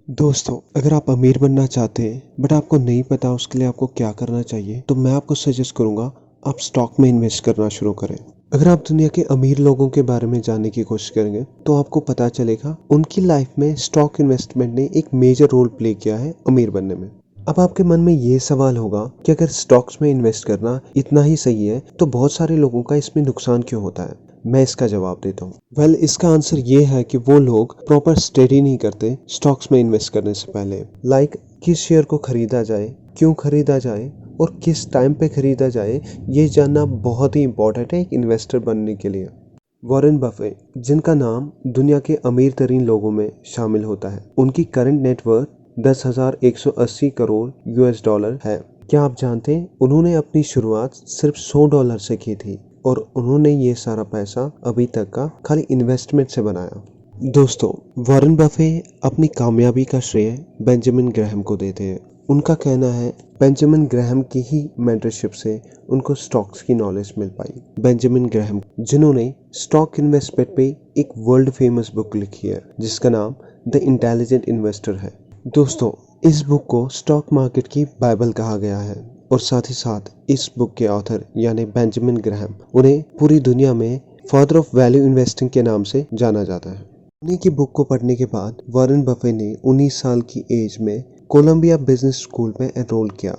दोस्तों, अगर आप अमीर बनना चाहते हैं बट आपको नहीं पता उसके लिए आपको क्या करना चाहिए, तो मैं आपको सजेस्ट करूंगा आप स्टॉक में इन्वेस्ट करना शुरू करें। अगर आप दुनिया के अमीर लोगों के बारे में जानने की कोशिश करेंगे तो आपको पता चलेगा उनकी लाइफ में स्टॉक इन्वेस्टमेंट ने एक मेजर रोल प्ले किया है अमीर बनने में। अब आपके मन में ये सवाल होगा कि अगर स्टॉक्स में इन्वेस्ट करना इतना ही सही है तो बहुत सारे लोगों का इसमें नुकसान क्यों होता है। मैं इसका जवाब देता हूँ। इसका आंसर ये है कि वो लोग प्रॉपर स्टडी नहीं करते स्टॉक्स में इन्वेस्ट करने से पहले। किस शेयर को खरीदा जाए, क्यों खरीदा जाए और किस टाइम पे खरीदा जाए, ये जानना बहुत ही इम्पोर्टेंट है एक इन्वेस्टर बनने के लिए। वॉरेन बफे, जिनका नाम दुनिया के अमीर तरीन लोगों में शामिल होता है, उनकी current net worth 10,180 crore US dollar है। क्या आप जानते हैं उन्होंने अपनी शुरुआत सिर्फ $100 से की थी और उन्होंने ये सारा पैसा अभी तक का खाली इन्वेस्टमेंट से बनाया। दोस्तों, वॉरेन बफे अपनी कामयाबी का श्रेय बेंजामिन ग्राहम को देते हैं। उनका कहना है बेंजामिन ग्राहम की ही मेंटरशिप से उनको स्टॉक्स की नॉलेज मिल पाई। बेंजामिन ग्राहम, जिन्होंने स्टॉक इन्वेस्टमेंट पे एक वर्ल्ड फेमस बुक लिखी है जिसका नाम द इंटेलिजेंट इन्वेस्टर है। दोस्तों, इस बुक को स्टॉक मार्केट की बाइबल कहा गया है और साथ ही साथ इस बुक के ऑथर यानी बेंजामिन ग्राहम, उन्हें पूरी दुनिया में फादर ऑफ वैल्यू इन्वेस्टिंग के नाम से जाना जाता है। उन्हीं की बुक को पढ़ने के बाद वॉरेन बफे ने 19 साल की एज में कोलंबिया बिजनेस स्कूल में एनरोल किया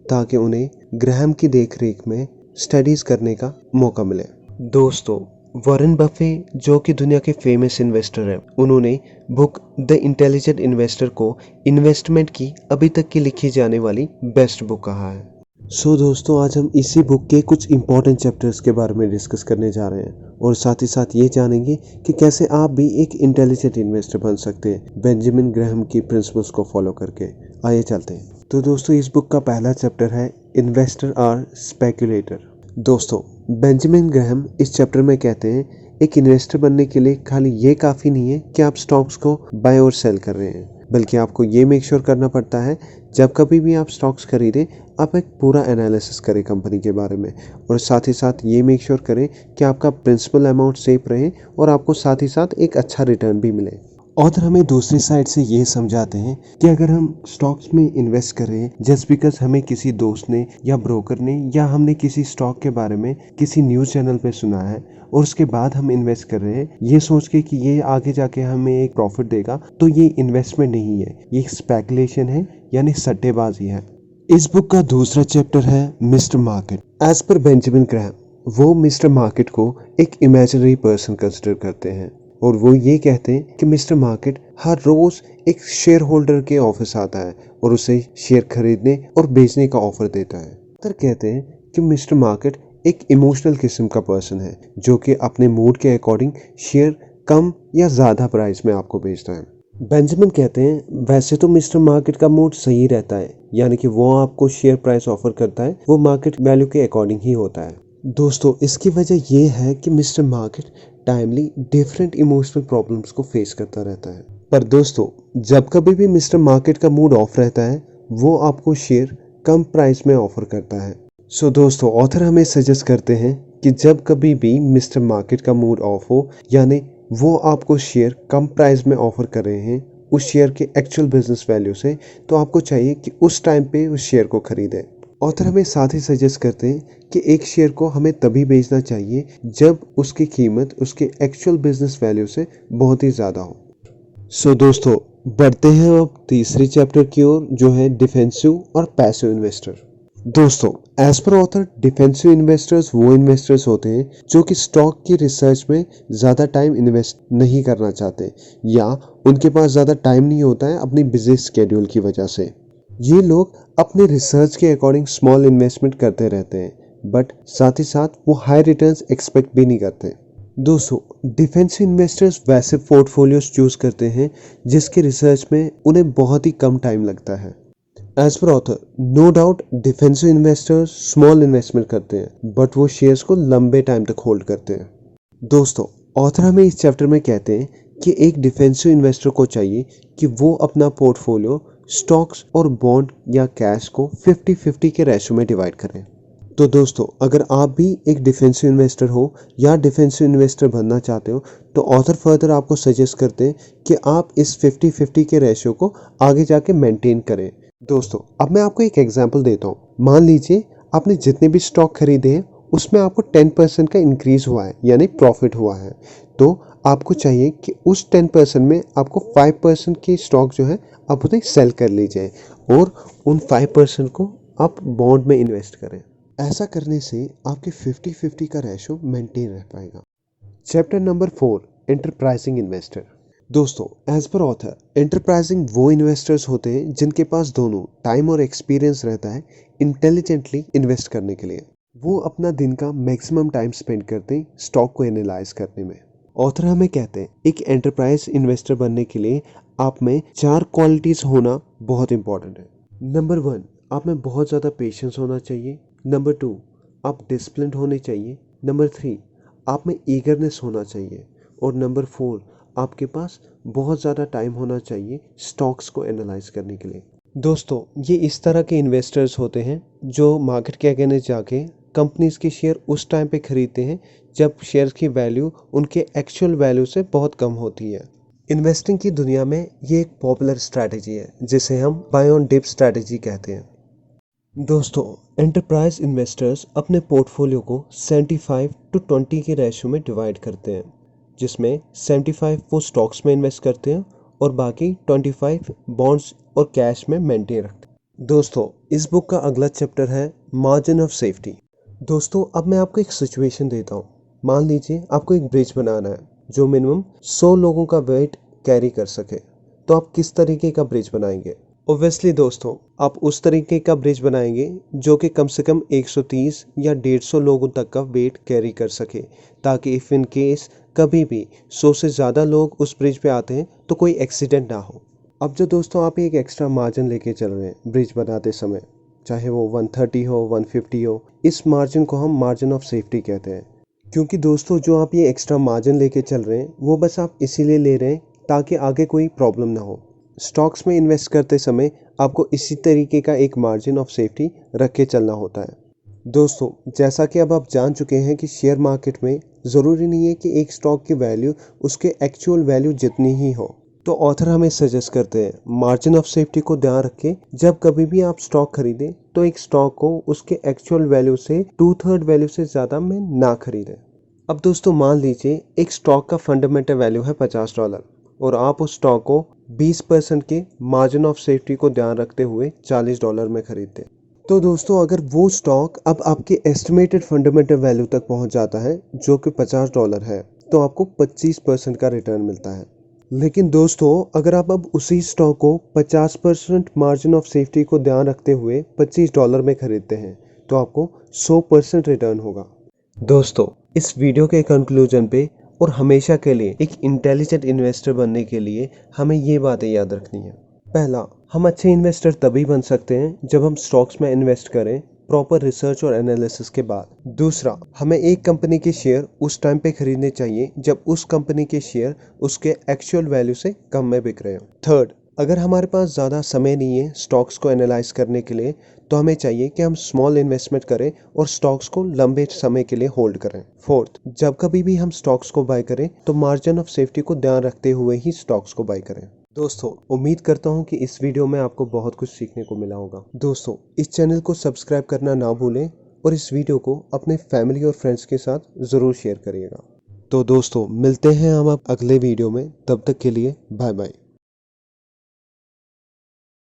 ताकि उन्हें ग्राहम की देखरेख में स्टडीज करने का मौका मिले। दोस्तों, वॉरेन बफे जो कि दुनिया के फेमस इन्वेस्टर हैं, उन्होंने बुक द इंटेलिजेंट इन्वेस्टर को इन्वेस्टमेंट की अभी तक की लिखी जाने वाली बेस्ट बुक कहा है। दोस्तों, आज हम इसी बुक के कुछ इंपॉर्टेंट चैप्टर्स के बारे में डिस्कस करने जा रहे हैं और साथ ही साथ ये जानेंगे कि कैसे आप भी एक इंटेलिजेंट इन्वेस्टर बन सकते हैं बेंजामिन ग्राहम की प्रिंसिपल्स को फॉलो करके। आइए चलते हैं। तो दोस्तों, इस बुक का पहला चैप्टर है इन्वेस्टर आर स्पेकुलेटर। दोस्तों, बेंजामिन ग्राहम इस चैप्टर में कहते हैं एक इन्वेस्टर बनने के लिए खाली ये काफ़ी नहीं है कि आप स्टॉक्स को बाय और सेल कर रहे हैं, बल्कि आपको ये मेक श्योर करना पड़ता है जब कभी भी आप स्टॉक्स खरीदें आप एक पूरा एनालिसिस करें कंपनी के बारे में और साथ ही साथ ये मेक श्योर करें कि आपका प्रिंसिपल अमाउंट सेफ रहे और आपको साथ ही साथ एक अच्छा रिटर्न भी मिले। ऑथर हमें दूसरी साइड से ये समझाते हैं कि अगर हम स्टॉक्स में इन्वेस्ट कर रहे हैं जस्ट बिकॉज हमें किसी दोस्त ने या ब्रोकर ने या हमने किसी स्टॉक के बारे में किसी न्यूज़ चैनल पे सुना है और उसके बाद हम इन्वेस्ट कर रहे हैं ये सोच के कि ये आगे जाके हमें एक प्रॉफिट देगा, तो ये इन्वेस्टमेंट नहीं है, ये स्पेकुलेशन है यानी सट्टेबाजी है। इस बुक का दूसरा चैप्टर है Mister Market. As per Benjamin Graham, वो मिस्टर मार्केट को एक इमेजिनरी पर्सन कंसिडर करते हैं और वो ये कहते हैं कि मिस्टर मार्केट हर रोज एक शेयर होल्डर के ऑफिस आता है और उसे शेयर खरीदने और बेचने का ऑफर देता है। तो कहते हैं कि मिस्टर मार्केट एक इमोशनल किस्म का पर्सन है जो कि अपने मूड के अकॉर्डिंग शेयर कम या ज़्यादा प्राइस में आपको बेचता है। बेंजामिन कहते हैं वैसे तो मिस्टर मार्केट का मूड सही रहता है, यानी कि वो आपको शेयर प्राइस ऑफर करता है वो मार्केट वैल्यू के अकॉर्डिंग ही होता है। दोस्तों, इसकी वजह ये है कि mister market timely different emotional problems को फेस करता रहता है। पर दोस्तों, जब कभी भी मिस्टर मार्केट का मूड ऑफ रहता है वो आपको शेयर कम प्राइस में ऑफर करता है। दोस्तों, ऑथर हमें सजेस्ट करते हैं कि जब कभी भी मिस्टर मार्केट का मूड ऑफ हो यानी वो आपको शेयर कम प्राइस में ऑफर कर रहे हैं उस शेयर के एक्चुअल बिजनेस वैल्यू से, तो आपको चाहिए कि उस टाइम पे उस शेयर को खरीदें। ऑथर हमें साथ ही सजेस्ट करते हैं कि एक शेयर को हमें तभी बेचना चाहिए जब उसकी कीमत उसके एक्चुअल बिजनेस वैल्यू से बहुत ही ज़्यादा हो। दोस्तों, बढ़ते हैं अब तीसरे चैप्टर की ओर जो है डिफेंसिव और पैसिव इन्वेस्टर। दोस्तों, as per author defensive investors वो इन्वेस्टर्स होते हैं जो कि स्टॉक की रिसर्च में ज़्यादा टाइम इन्वेस्ट नहीं करना चाहते या उनके पास ज़्यादा टाइम नहीं होता है अपनी बिजी स्केड्यूल की वजह से। ये लोग अपने रिसर्च के अकॉर्डिंग स्मॉल इन्वेस्टमेंट करते रहते हैं बट साथ ही साथ वो हाई रिटर्न्स एक्सपेक्ट भी नहीं करते। दोस्तों, डिफेंसिव इन्वेस्टर्स वैसे पोर्टफोलियोज चूज करते हैं जिसके रिसर्च में उन्हें बहुत ही कम टाइम लगता है। As per author, no doubt defensive investors small investment करते हैं बट वो शेयर्स को लंबे टाइम तक होल्ड करते हैं। दोस्तों, ऑथर हमें इस चैप्टर में कहते हैं कि एक डिफेंसिव इन्वेस्टर को चाहिए कि वो अपना पोर्टफोलियो स्टॉक्स और बॉन्ड या कैश को 50-50 के रेशो में डिवाइड करें। तो दोस्तों, अगर आप भी एक डिफेंसिव इन्वेस्टर हो या डिफेंसिव इन्वेस्टर बनना चाहते हो, तो ऑथर फर्दर आपको सजेस्ट करते हैं कि आप इस 50-50 के रेशियो को आगे जाके मेंटेन करें। दोस्तों, अब मैं आपको एक एग्जांपल देता हूँ। मान लीजिए आपने जितने भी स्टॉक खरीदे हैं उसमें आपको 10% का इंक्रीज हुआ है, यानी प्रॉफिट हुआ है। तो आपको चाहिए कि उस 10% में आपको 5% के स्टॉक जो है आप उन्हें सेल कर लीजिए और उन 5% को आप बॉन्ड में इन्वेस्ट करें। ऐसा करने से आपके 50-50 का रेशो मेंटेन रह पाएगा। Chapter number 4, enterprising investor. दोस्तों, एज पर ऑथर, एंटरप्राइजिंग वो इन्वेस्टर्स होते हैं जिनके पास दोनों टाइम और एक्सपीरियंस रहता है इंटेलिजेंटली इन्वेस्ट करने के लिए। वो अपना दिन का मैक्सिमम टाइम स्पेंड करते हैं स्टॉक को एनालाइज करने में। ऑथर हमें कहते हैं एक एंटरप्राइज इन्वेस्टर बनने के लिए आप में 4 क्वालिटीज होना बहुत इंपॉर्टेंट है। नंबर 1, आप में बहुत ज़्यादा पेशेंस होना चाहिए। नंबर 2, आप डिसिप्लिन्ड होने चाहिए। नंबर 3, आप में ईगरनेस होना चाहिए। और नंबर 4, आपके पास बहुत ज़्यादा टाइम होना चाहिए स्टॉक्स को एनालाइज करने के लिए। दोस्तों, ये इस तरह के इन्वेस्टर्स होते हैं जो मार्केट के अगेंस्ट जाके कंपनीज के शेयर उस टाइम पे खरीदते हैं जब शेयर्स की वैल्यू उनके एक्चुअल वैल्यू से बहुत कम होती है। इन्वेस्टिंग की दुनिया में ये एक पॉपुलर स्ट्रैटेजी है जिसे हम बाय ऑन डिप स्ट्रैटेजी कहते हैं। दोस्तों, एंटरप्राइज इन्वेस्टर्स अपने पोर्टफोलियो को 75-20 के रेशियो में डिवाइड करते हैं, जिसमें 75 वो स्टॉक्स में इन्वेस्ट करते हैं और बाकी 25 बॉन्ड्स और कैश में मेंटेन रखते हैं। दोस्तों, इस बुक का अगला चैप्टर है मार्जिन ऑफ सेफ्टी। दोस्तों, अब मैं आपको एक सिचुएशन देता हूँ। मान लीजिए आपको एक ब्रिज बनाना है जो मिनिमम 100 लोगों का वेट कैरी कर सके, तो आप किस तरीके का ब्रिज बनाएंगे? ओब्वियसली दोस्तों, आप उस तरीके का ब्रिज बनाएंगे जो कि कम से कम 130 या 150 लोगों तक का वेट कैरी कर सके, ताकि इफ़ इन केस कभी भी 100 से ज़्यादा लोग उस ब्रिज पे आते हैं तो कोई एक्सीडेंट ना हो। अब जो दोस्तों आप एक एक्स्ट्रा मार्जिन लेके चल रहे हैं ब्रिज बनाते समय, चाहे वो 130 हो 150 हो, इस मार्जिन को हम मार्जिन ऑफ सेफ्टी कहते हैं। क्योंकि दोस्तों, जो आप ये एक्स्ट्रा मार्जिन लेके चल रहे हैं वो बस आप इसीलिए ले रहे हैं ताकि आगे कोई प्रॉब्लम ना हो। स्टॉक्स में इन्वेस्ट करते समय आपको इसी तरीके का एक मार्जिन ऑफ सेफ्टी रख के चलना होता है। दोस्तों, जैसा कि अब आप जान चुके हैं कि शेयर मार्केट में ज़रूरी नहीं है कि एक स्टॉक की वैल्यू उसके एक्चुअल वैल्यू जितनी ही हो। तो ऑथर हमें सजेस्ट करते हैं मार्जिन ऑफ सेफ्टी को ध्यान रखें। जब कभी भी आप स्टॉक खरीदें तो एक स्टॉक को उसके एक्चुअल वैल्यू से 2/3 वैल्यू से ज़्यादा में ना खरीदें। अब दोस्तों, मान लीजिए एक स्टॉक का फंडामेंटल वैल्यू है $50 और आप उस स्टॉक को 20% के मार्जिन ऑफ सेफ्टी को ध्यान रखते हुए $40 में खरीदते हैं। तो दोस्तों, अगर वो स्टॉक अब आपके एस्टिमेटेड फंडामेंटल वैल्यू तक पहुंच जाता है जो कि $50 है, तो आपको 25% का रिटर्न मिलता है। लेकिन दोस्तों, अगर आप अब उसी स्टॉक को 50% मार्जिन ऑफ सेफ्टी को ध्यान रखते हुए $25 में खरीदते हैं, तो आपको 100% रिटर्न होगा। दोस्तों, इस वीडियो के कंक्लूजन पे और हमेशा के लिए एक इंटेलिजेंट इन्वेस्टर बनने के लिए हमें ये बातें याद रखनी है। पहला, हम अच्छे इन्वेस्टर तभी बन सकते हैं जब हम स्टॉक्स में इन्वेस्ट करें प्रॉपर रिसर्च और एनालिसिस के बाद। दूसरा, हमें एक कंपनी के शेयर उस टाइम पे खरीदने चाहिए जब उस कंपनी के शेयर उसके एक्चुअल वैल्यू से कम में बिक रहे हो। थर्ड, अगर हमारे पास ज़्यादा समय नहीं है स्टॉक्स को एनालाइज करने के लिए, तो हमें चाहिए कि हम स्मॉल इन्वेस्टमेंट करें और स्टॉक्स को लंबे समय के लिए होल्ड करें। फोर्थ, जब कभी भी हम स्टॉक्स को बाय करें तो मार्जिन ऑफ सेफ्टी को ध्यान रखते हुए ही स्टॉक्स को बाय करें। दोस्तों, उम्मीद करता हूँ कि इस वीडियो में आपको बहुत कुछ सीखने को मिला होगा। दोस्तों, इस चैनल को सब्सक्राइब करना ना भूलें और इस वीडियो को अपने फैमिली और फ्रेंड्स के साथ ज़रूर शेयर करिएगा। तो दोस्तों, मिलते हैं हम अब अगले वीडियो में। तब तक के लिए बाय बाय।